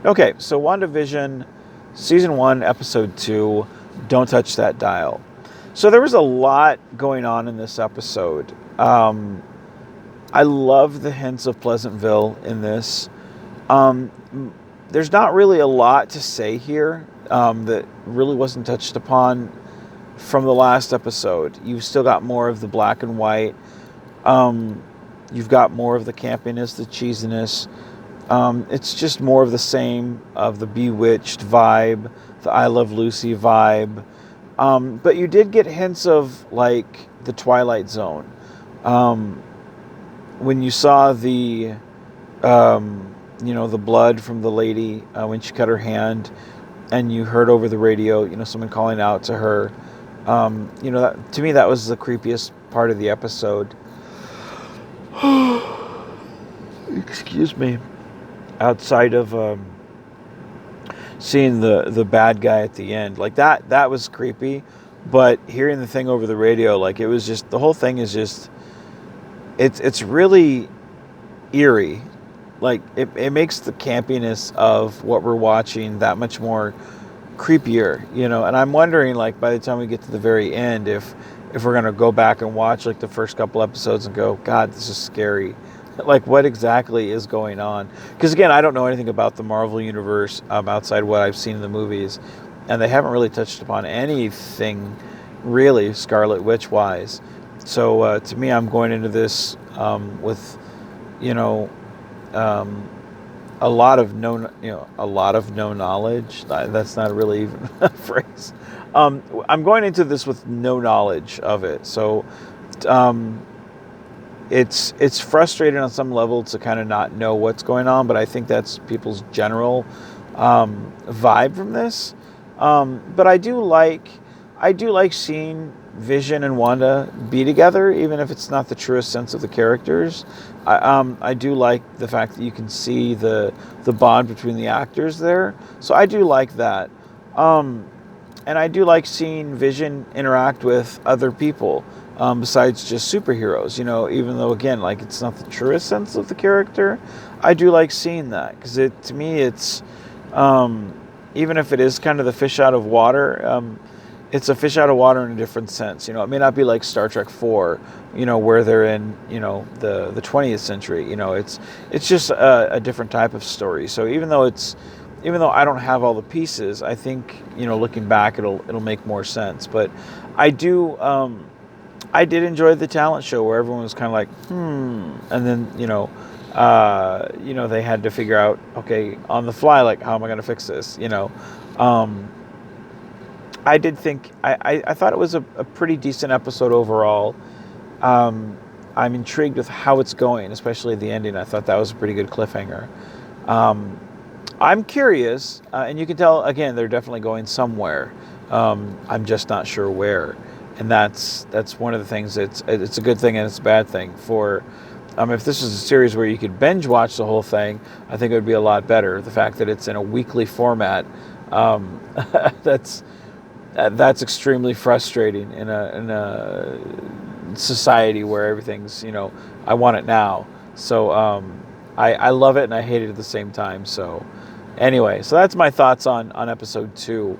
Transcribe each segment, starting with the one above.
Okay, so WandaVision, Season 1, Episode 2, Don't Touch That Dial. So there was a lot going on in this episode. I love the hints of Pleasantville in this. Um, there's not really a lot to say here that really wasn't touched upon from the last episode. You've still got more of the black and white. Um, you've got more of the campiness, the cheesiness. It's just more of the same of the Bewitched vibe, the I Love Lucy vibe. But you did get hints of like the Twilight Zone. Um, when you saw the blood from the lady when she cut her hand, and you heard over the radio, someone calling out to her. To me, that was the creepiest part of the episode. Excuse me. Outside of seeing the bad guy at the end, like that was creepy. But hearing the thing over the radio, like it was just the whole thing is just it's really eerie. Like it makes the campiness of what we're watching that much more creepier, and I'm wondering, like, by the time we get to the very end, if we're gonna go back and watch like the first couple episodes and go, God, this is scary. Like, what exactly is going on? Because again, I don't know anything about the Marvel universe outside what I've seen in the movies, and they haven't really touched upon anything really Scarlet Witch wise. So to me, I'm going into this with you know um, a lot of no knowledge. That's not really even a phrase. I'm going into this with no knowledge of it, so um, it's frustrating on some level to kind of not know what's going on. But I think that's people's general vibe from this. But I do like seeing Vision and Wanda be together, even if it's not the truest sense of the characters. I do like the fact that you can see the bond between the actors there. So I do like that. And I do like seeing Vision interact with other people besides just superheroes. Even though, again, like, it's not the truest sense of the character, I do like seeing that because to me it's even if it is kind of the fish out of water. It's a fish out of water in a different sense. It may not be like Star Trek 4, where they're in, the 20th century. It's just a different type of story. So even though I don't have all the pieces, I think, looking back, it'll make more sense. But I did enjoy the talent show where everyone was kind of like, and then, they had to figure out, okay, on the fly, like, how am I going to fix this? I did think I thought it was a pretty decent episode overall. I'm intrigued with how it's going, especially the ending. I thought that was a pretty good cliffhanger. I'm curious, and you can tell again they're definitely going somewhere. I'm just not sure where, and that's one of the things. It's a good thing and it's a bad thing. For if this was a series where you could binge watch the whole thing, I think it would be a lot better. The fact that it's in a weekly format, that's extremely frustrating in a society where everything's, I want it now. So I love it and I hate it at the same time. So anyway, so that's my thoughts on episode 2.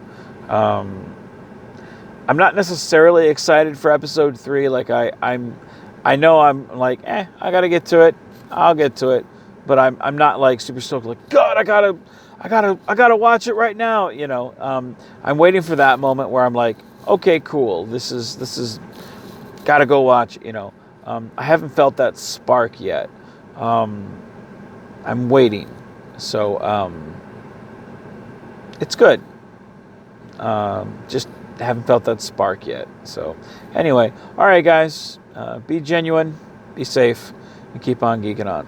I'm not necessarily excited for episode 3. Like I know I'm like, I gotta get to it. I'll get to it. But I'm not like super stoked. Like, God, I gotta watch it right now. I'm waiting for that moment where I'm like, okay, cool. This is gotta go watch. I haven't felt that spark yet. I'm waiting. So it's good. Just haven't felt that spark yet. So anyway, all right, guys, be genuine, be safe, and keep on geeking on.